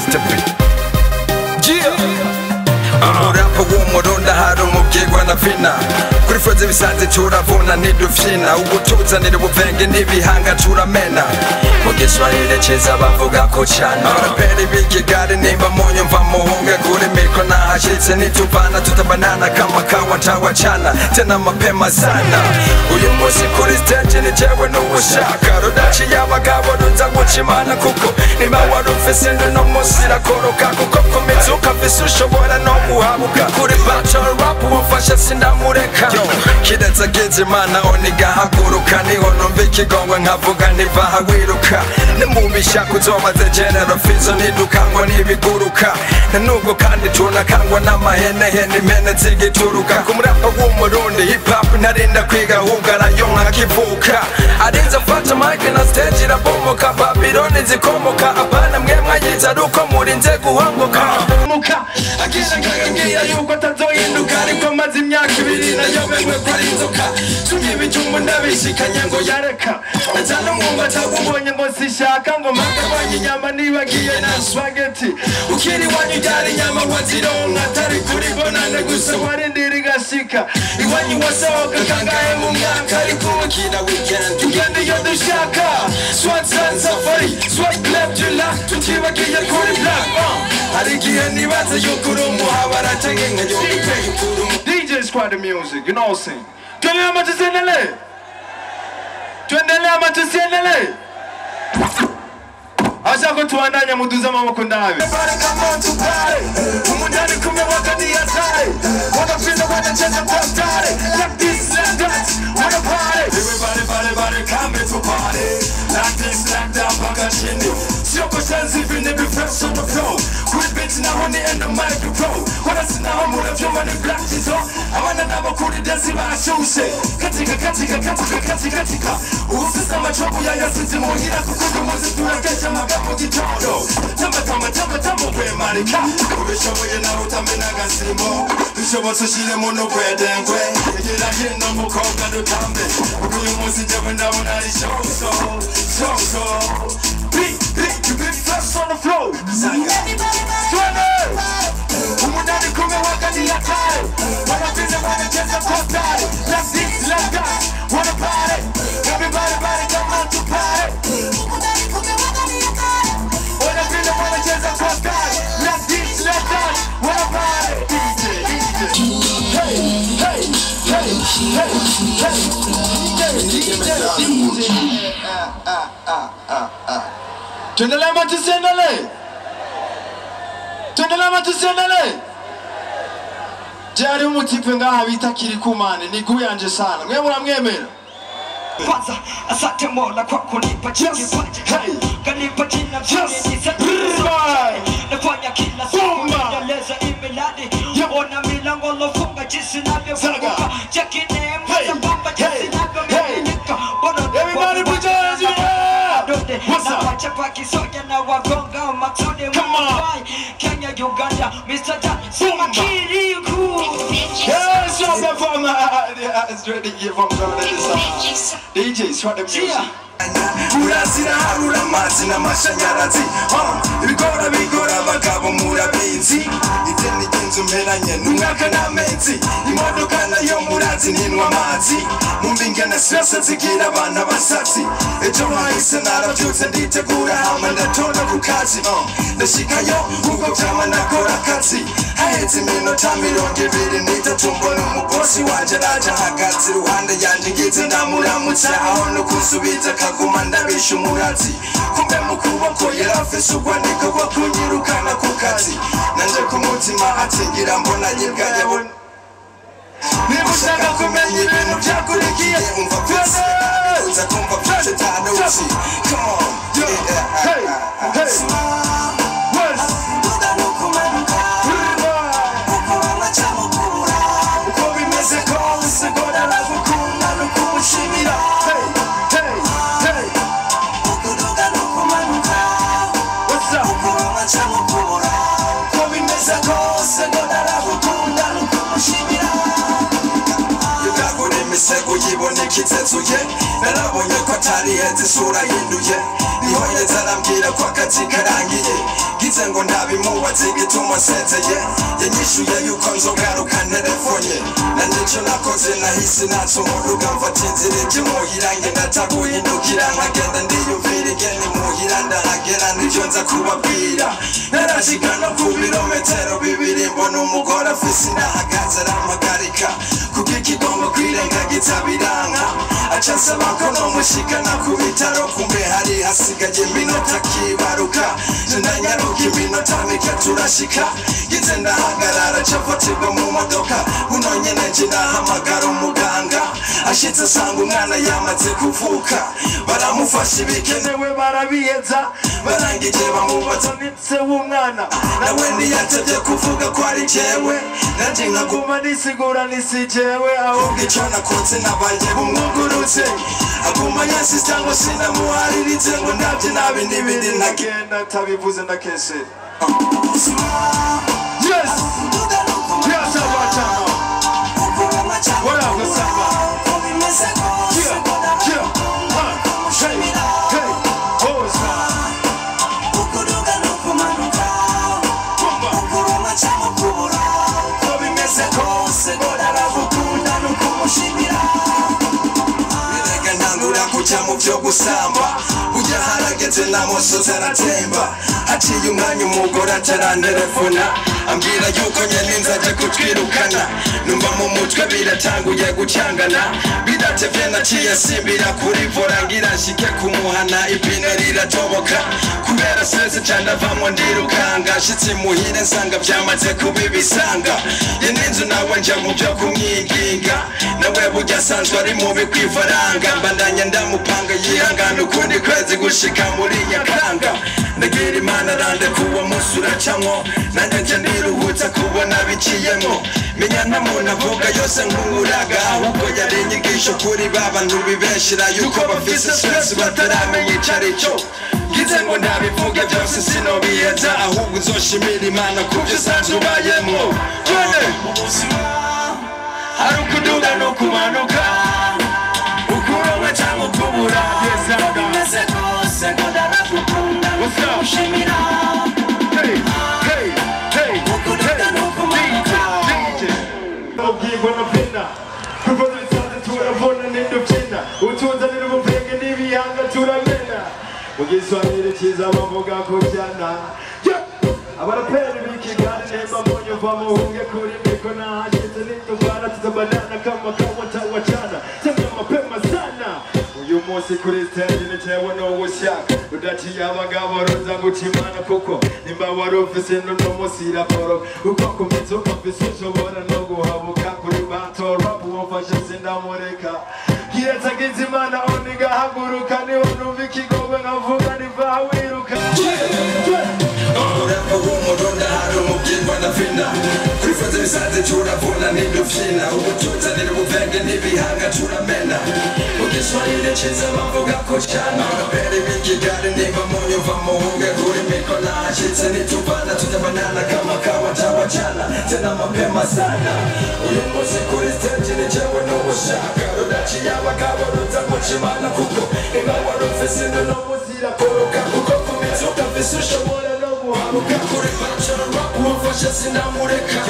Mr. B. Umurapa w'umurundi hari umubwirwa na vina kuri froze bisanze turavuna ntidufyina ubutuzanira ubuvenge n'ibihanga turamena mu giswahili ciza bavuga ko cana abaraperi b'Ikigali nimba munyumva muhunge kuri mikro nahashitse nituvana tutabanana kama kawa ntawacana tena mapema sana uyu munsi kuri stage ni jewe n'ubushaka rudaciye abagabo ruza guca imana kuko niba wari ufise no munsi irakoroka kuko komeza ukafise ushobora no guhabuka kuri battle rap umufasha sindamureka kiretse agenze imana onigahaguruka niho numva ikigongwe nkavuga ntivaha wiruka nimubisha kuzomaze general fizo nidukangwa n'ibiguruka nubwo kandi tunakangwa n'amahenehene impene zigituruka ku murapa w'umurundi hip hop ntarinda kwiga ahubwo arayonka akivuka arinze afata mic na stage irabomoka Babyloni zikomoka abana mwe mwayiza aruko murinze guhanguka agira yuko atazohinduka ariko maze imyaka ibiri nayobewe ko ari inzoka tumye ibijumbu ndabishikanye ngo yareka najana umwumva atagubonye ngo sishaka ngo mpagabanye inyama nibagiye na spaghetti ukiri wanyu ryari inyama wazironka atari kuri bonane gusa warindira igashika iwanyu wasohoka kangahe mu mwaka ariko ukina weekend tugende iyo dushaka swat safari swat club jula tutibagiye kuri black hari igihe nibaza yuko uri umuhabara canke nkayobiteye ukuru DJ Squad Music, you know what I'm saying? Tuendelee ama tusiendelee? Tuendelee ama tusiendelee? Acha ko tuandanya muduza amaboko ndabe. Umundani kumewaka ni hatari. Wanapinda wanacheza kwa stare. Like this, like that, wanna party. Everybody, come to party. Like this, like that, paka chini. Sio kwa shanzi vini be fresh on the floor. Quit bitch na honey and the microphone. Wana sina hamu na vyoma ni black jizo. Awana na bakuri desi ba shushe. Katika. Usisa machobu ya yasiti muhira kukudu muzi tuwakesha magamu gitondo. Tamba kwe marika. Ubishoboye na utamena gasimo. Bishoboso shire muno kwe dengwe. Igira hino mukobwa dutambe. Ukuyu muzi jewe ndabona ari show. You big flex on the floor. Umundani kumewaka ni hatari. Wanapinda wanacheza kwa style. Like this, like that, wanna party. Everybody come out to party. Umundani kumewaka ni hatari. Wanapinda wanacheza kwa style. Like this, like that, wanna party. Tuendelee ama tusiendelee? Tuendelee ama tusiendelee? Jari umutipe ngaha bita Kirikumane ni guyanje sana. Mwe muramwemera? Kwanza asante Mola kwa kunipa kipaji. Kanipa jina vile nafanya kila siku naeleza imeladi. Ona milango lofunga jinsi navyofunguka. Cheki neema za Baba jinsi navyomiminika. Everybody put your hands in the air. What's up? Wachapa kisoja na wagonga maksudi mwai. Kenya, Uganda, Mr. Dan, Sima Kiriku. Yes, I'm the former. It's ready to give up DJs for the music. Urasira harura amazi n'amashanyarazi ibigora abagabo murabizi ivyo nigenzo mperanye n'umwaka n'amezi imodoka nayo murazi ninwa amazi mumbingana stress zigira abana basatsi ejo hahise naravyutse nditegura hama ndatona ku kazi ndashikayo kuko vyama nakora akazi haheze iminota 23 mbona umubosi wanje araje ahagaze iruhande yanje ngize ndamuramutsa aho no kunsubiza kaguma ndabisha umurazi kumbe mu kuboko yarafise urwandiko rwo kunyirukana ku kazi nanje ku mutima atingira mbona nyibwanye bona niba ushaka kumenya ibintu byakurikiye umva byose uza kumva byose tanuzi come on hey uko bimeze kose gora ragukunda nukubushimira Kitezuye narabonye ko atari heza isura yinduye niho yeza arambwira ko akazi karangiye navuze ngo ndabimubaze igituma nsezeye yanyishuye yuko nzogaruka nterefonye nanje ico nakoze nahise natse umuduga mfata inzira ije muhira ngenda taguhindukira nkagenda ndiyumvira igeni muhira ndahagera nivyo nza kubabwira narashika no ku birometero bibiri mbona umugore afise indahagaze arampagarika kuko ikigomba kwirengagiza biranka aca nsaba ko nomushikana ku bitaro kumbe hari hasigaye iminota kibaruka ndanyaruka iminota mike turashika ngize ndahagarara ca fatirwa mu modoka buno nyene nje ndahamagara umuganga ashitse asanga umwana yamaze kuvuka baramufasha ibikenewe barabiyeza barangije bamubaza nitse w'umwana nawe ntiyatevye kuvuga ko ari jewe nanje nkaguma nisigura nisi jewe ahubwo ico nakoze nabaye bumwugurutse aguma yasista ngo sinamuharirize ngo ndavye nabi n'ibindi ntagenda tabivuze ndakese yes yes abachama what up the samba kuja mu vyo gusamba ujya harageze namusozi aratemba haciye umwanya umugore ataranterefona ambwira yuko nyene nzaja kutwirukana numva mu mutwe biratanguye gucangana bidatevye naciye simbira kuri vora ngira nshike kumuhana ipine riratoboka kubera stress candavamwo ndirukanga nshitse muhire nsanga vyamaze kuba ibisanga ye n'inzu nawe nja mu vyo kumwinginga nawe burya asanzwe ari mubi kw'ifaranga mbandanya ndamupanga yihangana ukundi kwezi gushika muri Nyakanga ndagira Imana arande kuwo musi uracamwo nanjye nje ndiruhutsa kubona biciyemwo menya nta muntu avuga yose nk'uraga ahubwo yari inyigisho kuri babantu bibeshera yuko bafise stress bataramenya ico arico ngize ngo ndabivuge byose sinobiheza ahubwo uzoshimira Imana kuvyo usanzwe ubayemwo mu buzima hari ukuduga no kumanuka ukuronka cyangwa ukubura bimeze rwose ngo ndabakukunda ushimira ukuduga no kumanuka ubwirwa na pena kuva dusanze turabona n'indubyina utuzanira ubuvenge n'ibihanga turamena mu giswahili cyiza bavuga ko cyana abaraperi b'ikigali nemba munyuva muhunge kuri miko nahashitse n'itubara tuzabanana kama kawatawachana temya mapema sana uyu munsi kuri stage nitewe n'ubushaka udaciye abagabo ruza gucimana kuko nimba wari ufise n'uno munsi raporo uko kumeze uko mfise ushobora no guhabuka kuri batora uwamfashe sindamureka kiretse agize Imana oniga haguruka niho numva ikigobe nkavuga niva wiruka umurundi hari umubyimba na fina twifuza ibisanze turavuna n'indufyina ubutuzanira ubuvenge n'ibihanga turamena mu giswahili ciza bavuga ko cyane abaraperi b'ikigali nimba munyumva muhunge kuri miko nahashitse nituvana tujabanana kama kawatawachana tena mapema sana uyu munsi kuri stage ni jewe n'ubushaka rudaciye abagabo ruza gucimana kuko niba wari ufise n'uno munsi irakoroka kuko kumeze ukafise ushobora uhabuka kuri bacana uwamfashe sindamureka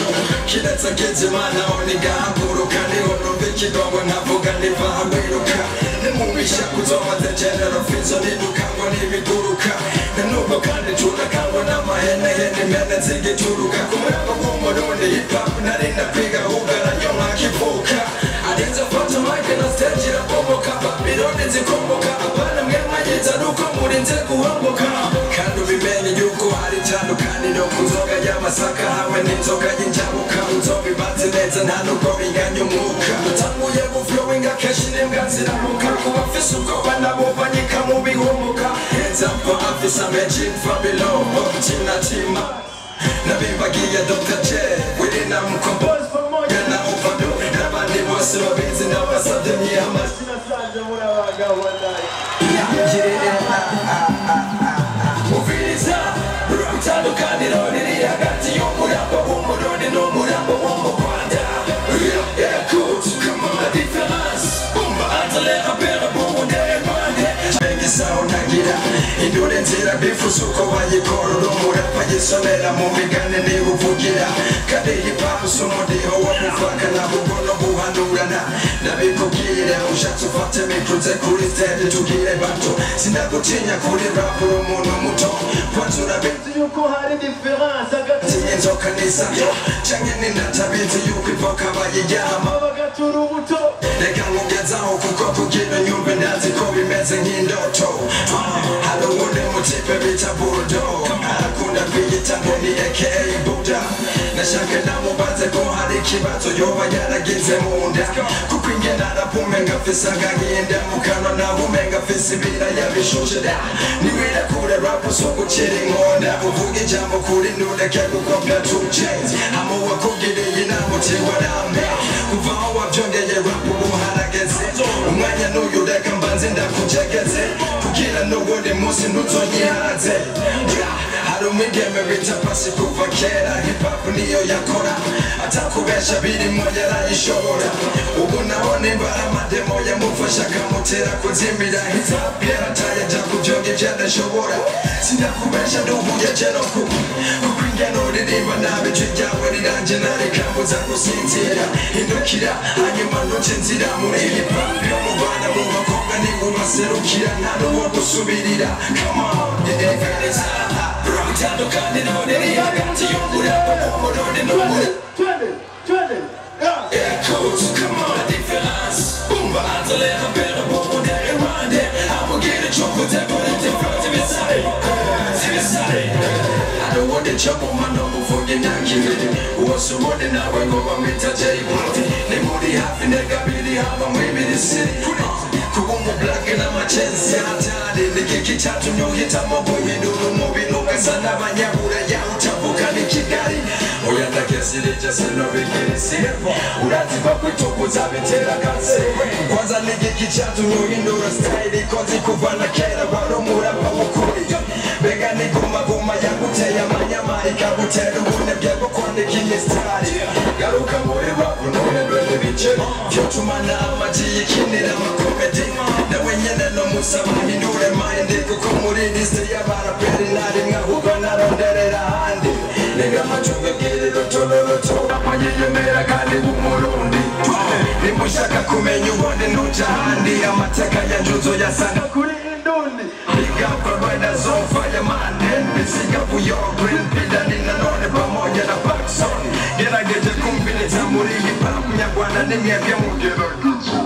kiretse agize Imana oniga haguruka niho numva ikigongo nkavuga niva wiruka nimubisha kuzomaze genero fizo nidukangwa n'ibiguruka nubwo kandi tunakangwa n'amahenehene impene zigituruka ku murango w'umurundi hip hop narinda kwiga ugaranyo nkakivuka arinze fata mike na stage irakomoka Babyloni zikomoka abana mwe mwayiza nuko murinze guhomboka kandi ubimenye yuko hari itandukaniro ku nzoga y'amasaka hamwe n'inzoga y'injabuka inzoga ibanze neza nta nubwo binganya umwuka utanguye guflowinga kenshi n'imbwa ziramuka kuba afise ubwoba nabo banyika mu bihumuka hezapfa afise amagin Babylon tima nabibagiye Dr. J wirina mukombozi yana ovado n'abandi bose babizi n'abasabye myamazi nasanze muri abagabo uviriza itandukaniro riri hagati y'umurambo w'umurundi n'umurambo wo mu Rwanda écoute comment la différence entre les rappeurs burundais et rwandais bengisaho ntagira indure nzira bifuza uko bayikora urumurapa nisomera mu migani nibuvugira kandi hip hop sumudiho wo kuvaka na bugono buhanurana nabikubwire ushatse ufate mikruze kuri stage tugire bato sinagutinya kuri rap umuntu muto kwanza urabizi yuko hari difference hagati y'inzoka n'isabyo canke ninatabizi yuko ivoka bayijyama bagatura ubuto reka nkugezaho kuko kugira nyumve ndazi ko bimeze nk'indoto hari uwundi mutipe bita bulldog arakunda kwiyita ngo ni aka Buddha nashaka namubaze ko hari ikibazo yoba yaragize mu nda kuko ingena arapumenga afise agahinda mu kanwa naho umenga afise ibiraya bishushe niwira kure rap so gucira inkonda uvuga ijambo kuri ntureke gukopya two chains amuwe kugiriye inama utiwarame kuva aho wavyongeye rap ubu harageze umwanya n'uyu reka mbanze ndakujegeze kugira n'ubundi munsi ntuzonyihaze hari umwigeme bita Pasi kuva kera hip hop niyo yakora atakubesha birimo yarayishobora ubu naho nimbara amademo yamufasha akamutera kuzimira hip hop yarataye aja kuvyonga ivyo adashobora sinakubesha nduhuye je no kuko ingene uririmba nabi ijwi ryawe riranje narikambuza gusinzira hindukira hanyuma ntuce inzira muri hip hop yo mu Rwanda mu bakobwa nigubaserukira nta n'uwo gusubirira come on bitandukanye none ni hagati y'umuraba n'umurundi n'umuri echoes come on difference bumva anzolera mbere ubundi rwande amubwira ico kutegura difference zibisare hari uwundi nca mu mano muvuga imyaka ibiri uwose ubundi nawe ngo bamwita Jay Party ni muri hafi ndega biri haba mw'ibiri siri kuba umublake n'amachensi atari n'igiki catumye uhitamo guhindura umubiri ugasa n'abanyabura yaho utavuga ni Kigali oya ndakesirije sinobikira isivo uraziva kwitukuza bitera kanseri kwanza n'igiki catumye uhindura style ikozi kuva na kera wari umurapa w'ukuri mbega ni guma yaguteye amanyama ikagutera ubunebwe bwo kwandika imisitari garuka muri rap ntuhebere ibice vyotumana amaji yikinira amakomedi nawe nyene no musaba hindure mind kuko muri liste y'abaraperi narimwe ahubwo naronderera ahandi niga amacunga bwiriro tololoto amanyiyemera kandi b'umurundi nimushaka kumenya ubundi ntuja ahandi amateka ya njuzo yasanga kuri indundi big up for riders on fireman NBC Gavuyo Green Pidani nanone pamoja na Paxson gerageze kumviriza muri hip hop nyarwanda nimwebwe mugeragezo